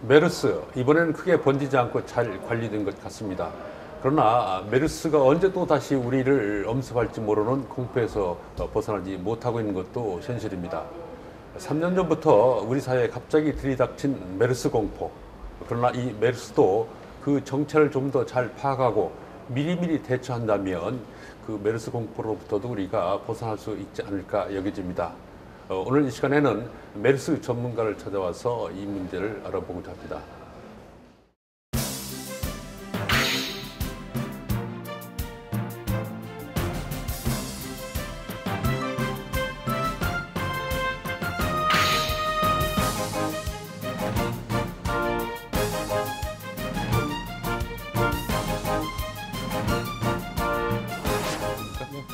메르스, 이번에는 크게 번지지 않고 잘 관리된 것 같습니다. 그러나 메르스가 언제 또 다시 우리를 엄습할지 모르는 공포에서 벗어나지 못하고 있는 것도 현실입니다. 3년 전부터 우리 사회에 갑자기 들이닥친 메르스 공포. 그러나 이 메르스도 그 정체를 좀 더 잘 파악하고 미리미리 대처한다면 그 메르스 공포로부터도 우리가 벗어날 수 있지 않을까 여겨집니다. 오늘 이 시간에는 메르스 전문가를 찾아와서 이 문제를 알아보고자 합니다.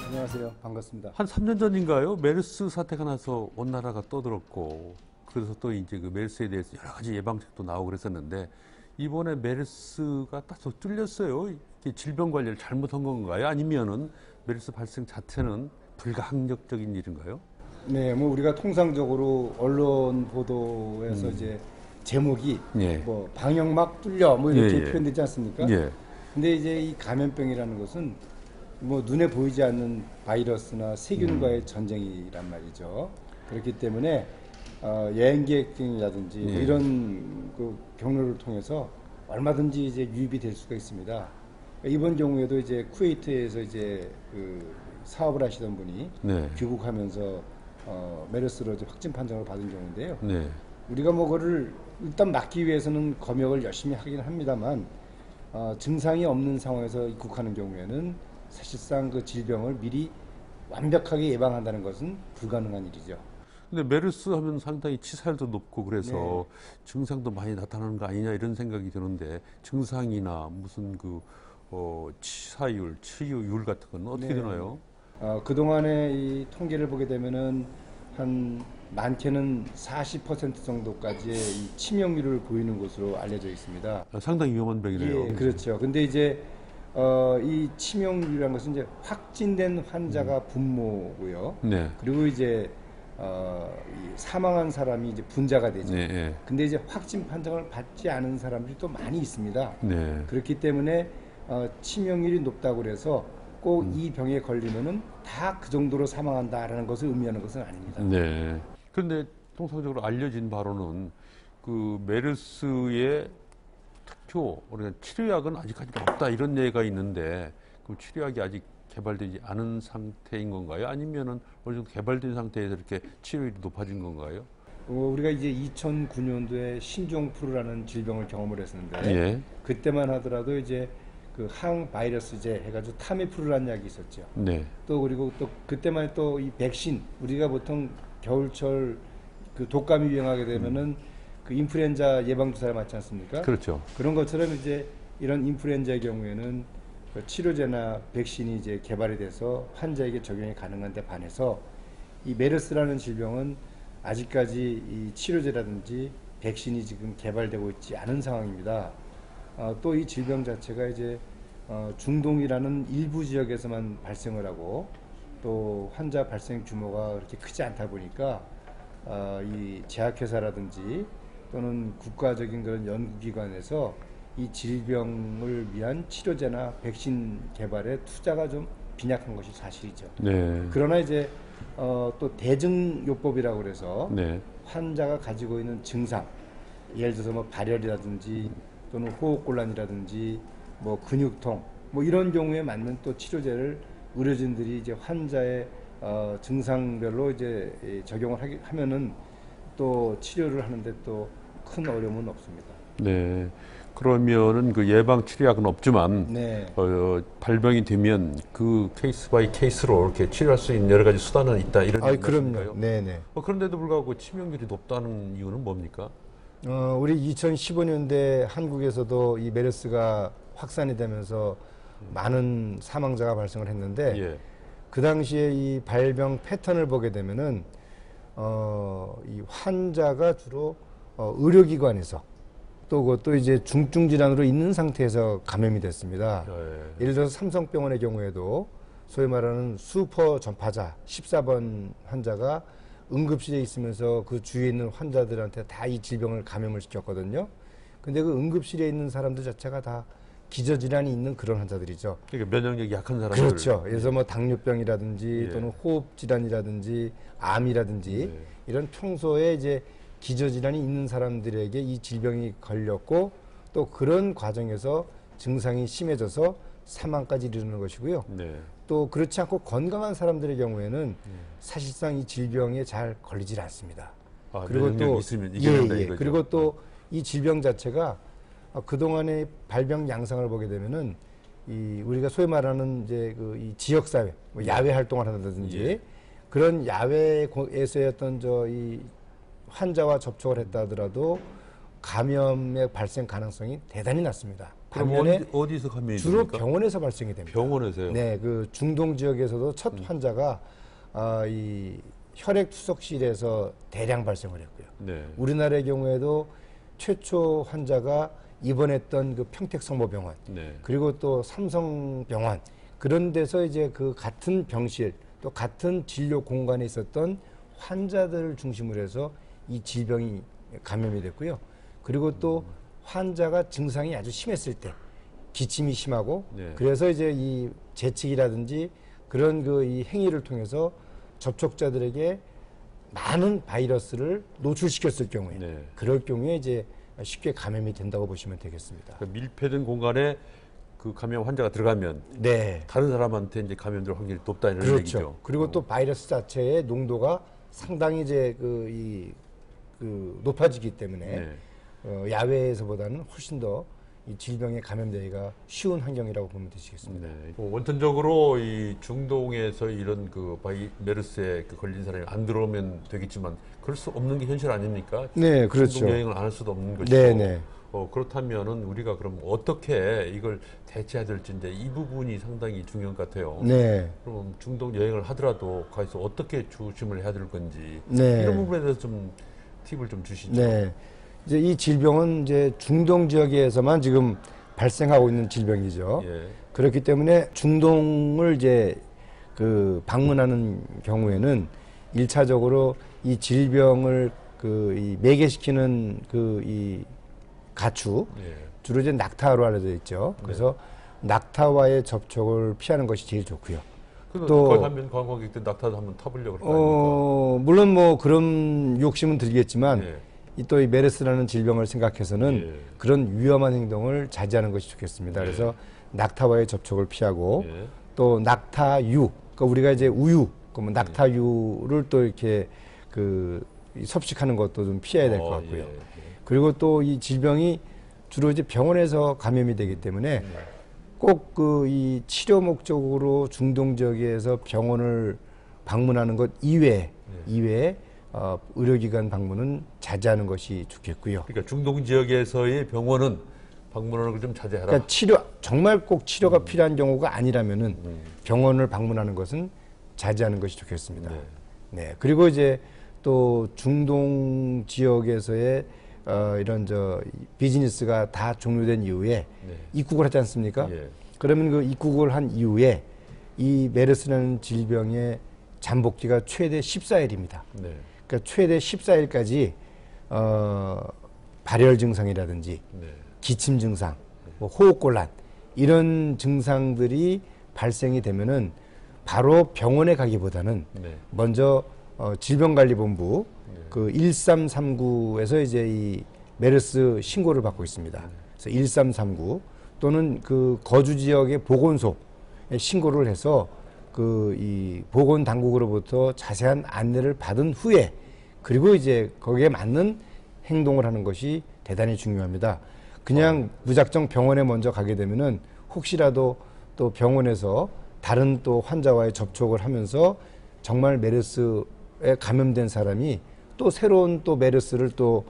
안녕하세요. 반갑습니다. 한 3년 전인가요? 메르스 사태가 나서 온 나라가 떠들었고, 그래서 또 이제 그 메르스에 대해서 여러 가지 예방책도 나오고 그랬었는데, 이번에 메르스가 딱 뚫렸어요. 이게 질병 관리를 잘못한 건가요? 아니면은 메르스 발생 자체는 불가항력적인 일인가요? 네, 뭐 우리가 통상적으로 언론 보도에서 이제 제목이 예. 뭐 방역막 뚫려 뭐 이렇게 예, 예. 표현되지 않습니까? 예. 근데 이제 이 감염병이라는 것은 뭐 눈에 보이지 않는 바이러스나 세균과의 전쟁이란 말이죠. 그렇기 때문에 여행객이라든지 뭐 예. 이런 그 경로를 통해서 얼마든지 이제 유입이 될 수가 있습니다. 그러니까 이번 경우에도 이제 쿠웨이트에서 이제 그 사업을 하시던 분이 네. 귀국하면서 메르스로 이제 확진 판정을 받은 경우인데요. 네. 우리가 뭐 그거를 일단 막기 위해서는 검역을 열심히 하긴 합니다만 증상이 없는 상황에서 입국하는 경우에는 사실상 그 질병을 미리 완벽하게 예방한다는 것은 불가능한 일이죠. 근데 메르스 하면 상당히 치사율도 높고 그래서 네. 증상도 많이 나타나는 거 아니냐 이런 생각이 드는데 증상이나 무슨 그 치사율, 치유율 같은 건 어떻게 네. 되나요? 그동안의 이 통계를 보게 되면은 한 많게는 40% 정도까지의 이 치명률을 보이는 것으로 알려져 있습니다. 상당히 위험한 병이네요. 예, 그렇죠. 근데 이제 이 치명률이라는 것은 이제 확진된 환자가 분모고요. 네. 그리고 이제 이 사망한 사람이 이제 분자가 되죠. 네. 네. 근데 이제 확진 판정을 받지 않은 사람들이 또 많이 있습니다. 네. 그렇기 때문에 치명률이 높다고 그래서 꼭 이 병에 걸리면은 다 그 정도로 사망한다라는 것을 의미하는 것은 아닙니다. 네. 그런데 통상적으로 알려진 바로는 그 메르스의 특효, 우리가 치료약은 아직까지 없다 이런 얘기가 있는데 그 치료약이 아직 개발되지 않은 상태인 건가요? 아니면은 어느 정도 개발된 상태에서 이렇게 치료율이 높아진 건가요? 우리가 이제 2009년도에 신종플루라는 질병을 경험을 했었는데 예. 그때만 하더라도 이제 그 항바이러스제 해가지고 타미프루라는 약이 있었죠. 네. 또 그리고 또 그때만 또 이 백신 우리가 보통 겨울철 그 독감이 유행하게 되면은 그 인플루엔자 예방 주사를 맞지 않습니까? 그렇죠. 그런 것처럼 이제 이런 인플루엔자의 경우에는 그 치료제나 백신이 이제 개발이 돼서 환자에게 적용이 가능한데 반해서 이 메르스라는 질병은 아직까지 이 치료제라든지 백신이 지금 개발되고 있지 않은 상황입니다. 또 이 질병 자체가 이제 중동이라는 일부 지역에서만 발생을 하고 또 환자 발생 규모가 그렇게 크지 않다 보니까 이 제약회사라든지 또는 국가적인 그런 연구기관에서 이 질병을 위한 치료제나 백신 개발에 투자가 좀 빈약한 것이 사실이죠. 네. 그러나 이제 또 대증요법이라고 그래서 네. 환자가 가지고 있는 증상, 예를 들어서 뭐 발열이라든지 또는 호흡곤란이라든지 뭐 근육통 뭐 이런 경우에 맞는 또 치료제를 의료진들이 이제 환자의 증상별로 이제 적용을 하면은 또 치료를 하는데 또 큰 어려움은 없습니다. 네. 그러면은 그 예방 치료약은 없지만 네. 발병이 되면 그 케이스 바이 케이스로 이렇게 치료할 수 있는 여러 가지 수단은 있다 이런 말씀인가요? 그럼요. 네네. 그런데도 불구하고 치명률이 높다는 이유는 뭡니까? 우리 2015년대 한국에서도 이 메르스가 확산이 되면서 많은 사망자가 발생을 했는데 예. 그 당시에 이 발병 패턴을 보게 되면은 이 환자가 주로 의료기관에서 또 그것도 이제 중증 질환으로 있는 상태에서 감염이 됐습니다. 예. 예를 들어서 삼성병원의 경우에도 소위 말하는 슈퍼 전파자 14번 환자가 응급실에 있으면서 그 주위에 있는 환자들한테 다 이 질병을 감염을 시켰거든요. 근데 그 응급실에 있는 사람들 자체가 다 기저질환이 있는 그런 환자들이죠. 그러니까 면역력이 약한 사람들. 그렇죠. 그래서 뭐 당뇨병이라든지 예. 또는 호흡질환이라든지 암이라든지 네. 이런 평소에 이제 기저질환이 있는 사람들에게 이 질병이 걸렸고 또 그런 과정에서 증상이 심해져서 사망까지 이르는 것이고요. 네. 또 그렇지 않고 건강한 사람들의 경우에는 사실상 이 질병에 잘 걸리질 않습니다. 아, 그리고 면역력이 또 있으면 이겨낸다 이거죠. 그리고 또 이 질병 자체가 그동안의 발병 양상을 보게 되면은 이 우리가 소위 말하는 이제 그 이 지역 사회, 뭐 야외 활동을 한다든지 예. 그런 야외에서의 어떤 저 이 환자와 접촉을 했다 하더라도 감염의 발생 가능성이 대단히 낮습니다. 그럼 반면에 어디서 감염이 주로 됩니까? 병원에서 발생이 됩니다. 병원에서요? 네, 그 중동 지역에서도 첫 환자가 이 혈액 투석실에서 대량 발생을 했고요. 네. 우리나라의 경우에도 최초 환자가 입원했던 그 평택성모병원 네. 그리고 또 삼성병원 그런 데서 이제 그 같은 병실 또 같은 진료 공간에 있었던 환자들을 중심으로 해서 이 질병이 감염이 됐고요. 그리고 또 환자가 증상이 아주 심했을 때 기침이 심하고 네. 그래서 이제 이 재채기라든지 그런 그 이 행위를 통해서 접촉자들에게 많은 바이러스를 노출시켰을 경우에 네. 그럴 경우에 이제 쉽게 감염이 된다고 보시면 되겠습니다. 그 밀폐된 공간에 그 감염 환자가 들어가면 네. 다른 사람한테 이제 감염될 확률이 높다 이런 그렇죠. 얘기죠. 그리고 또 바이러스 자체의 농도가 상당히 이제 그 높아지기 때문에 네. 야외에서보다는 훨씬 더 이 질병에 감염되기가 쉬운 환경이라고 보면 되시겠습니다. 네. 원천적으로 이 중동에서 이런 그 메르스에 그 걸린 사람이 안 들어오면 되겠지만 그럴 수 없는 게 현실 아닙니까? 네, 그렇죠. 중동 여행을 안 할 수도 없는 것이고. 네, 네. 그렇다면은 우리가 그럼 어떻게 이걸 대체해야 될지 이제 이 부분이 상당히 중요한 것 같아요. 네. 그럼 중동 여행을 하더라도 거기서 어떻게 조심을 해야 될 건지 네. 이런 부분에 대해서 좀 팁을 좀 주시죠. 네. 이제 이 질병은 이제 중동 지역에서만 지금 발생하고 있는 질병이죠. 예. 그렇기 때문에 중동을 이제 그 방문하는 경우에는 일차적으로 이 질병을 그 이 매개시키는 그 이 가축 예. 주로 이제 낙타로 알려져 있죠. 그래서 낙타와의 접촉을 피하는 것이 제일 좋고요. 또 거기 가면 관광객들 낙타도 한번 타보려고 그럴 거 아닙니까? 물론 뭐 그런 욕심은 들겠지만 예. 또 이 메르스라는 질병을 생각해서는 예. 그런 위험한 행동을 자제하는 것이 좋겠습니다. 그래서 낙타와의 접촉을 피하고 예. 또 낙타유, 그러니까 우리가 이제 우유, 그러면 낙타유를 또 이렇게 그 섭식하는 것도 좀 피해야 될 것 같고요. 예. 그리고 또 이 질병이 주로 이제 병원에서 감염이 되기 때문에 꼭 그 이 치료 목적으로 중동 지역에서 병원을 방문하는 것 이외에 의료기관 방문은 자제하는 것이 좋겠고요. 그러니까 중동 지역에서의 병원은 방문하는 걸 좀 자제하라. 그러니까 정말 꼭 치료가 필요한 경우가 아니라면은 병원을 방문하는 것은 자제하는 것이 좋겠습니다. 네. 네. 그리고 이제 또 중동 지역에서의 이런 저 비즈니스가 다 종료된 이후에 입국을 하지 않습니까? 예. 그러면 그 입국을 한 이후에 이 메르스라는 질병의 잠복기가 최대 14일입니다. 네. 그러니까 최대 14일까지 발열 증상이라든지 네. 기침 증상, 뭐 호흡곤란 이런 증상들이 발생이 되면은 바로 병원에 가기보다는 네. 먼저 질병관리본부 그 1339에서 이제 이 메르스 신고를 받고 있습니다. 그래서 1339 또는 그 거주 지역의 보건소에 신고를 해서 그 이 보건 당국으로부터 자세한 안내를 받은 후에 그리고 이제 거기에 맞는 행동을 하는 것이 대단히 중요합니다. 그냥 무작정 병원에 먼저 가게 되면은 혹시라도 또 병원에서 다른 또 환자와의 접촉을 하면서 정말 메르스에 감염된 사람이 또 새로운 또 메르스를 또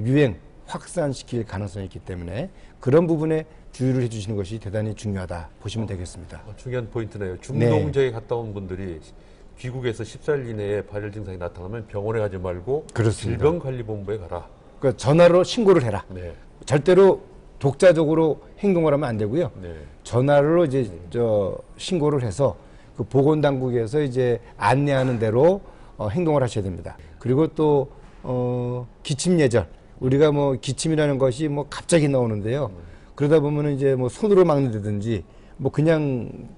유행 확산시킬 가능성이 있기 때문에 그런 부분에 주의를 해주시는 것이 대단히 중요하다 보시면 되겠습니다. 중요한 포인트네요. 중동 지역에 갔다 온 분들이 귀국에서 14일 이내에 발열 증상이 나타나면 병원에 가지 말고 그렇습니다. 질병관리본부에 가라. 그러니까 전화로 신고를 해라. 네. 절대로 독자적으로 행동을 하면 안 되고요. 네. 전화로 이제 신고를 해서 그 보건당국에서 이제 안내하는 대로 행동을 하셔야 됩니다. 그리고 또 기침 예절 우리가 뭐 기침이라는 것이 뭐 갑자기 나오는데요. 그러다 보면은 이제 뭐 손으로 막는다든지 뭐 그냥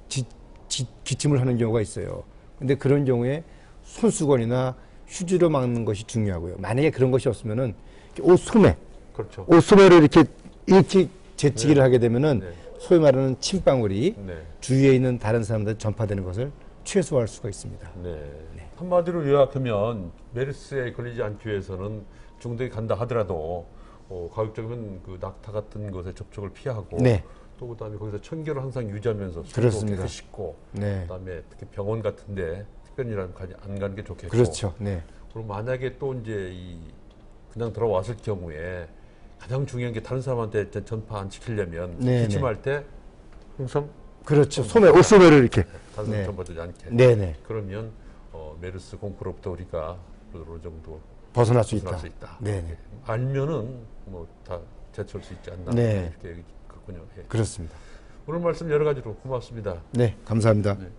기침을 하는 경우가 있어요. 근데 그런 경우에 손수건이나 휴지로 막는 것이 중요하고요. 만약에 그런 것이 없으면은 옷 소매, 그렇죠. 옷 소매를 이렇게 재치기를 네. 하게 되면은 네. 소위 말하는 침방울이 네. 주위에 있는 다른 사람들한테 전파되는 것을 최소화할 수가 있습니다. 네. 한마디로 요약하면 메르스에 걸리지 않기 위해서는 중독이 간다 하더라도 가급적이면 그 낙타 같은 것에 접촉을 피하고 네. 또 그다음에 거기서 청결을 항상 유지하면서 손도 그렇습니다. 깨끗이 씻고 네. 그다음에 특히 병원 같은데 특별히라면 안 가는 게 좋겠고. 그렇죠. 네. 그리고 만약에 또 이제 그냥 들어왔을 경우에 가장 중요한 게 다른 사람한테 전파 안 시키려면 네, 기침할 때 항상 그렇죠. 소매, 옷 소매를 이렇게. 다른 사람 네. 전파되지 않게. 네네. 그러면 메르스 공포로부터 우리가 어느 정도 벗어날 수 벗어날 있다. 수 있다. 네네. 알면은 뭐 다 제쳐올 수 있지 않나. 네. 이렇게 얘기했군요. 예. 그렇습니다. 오늘 말씀 여러 가지로 고맙습니다. 네, 감사합니다. 네.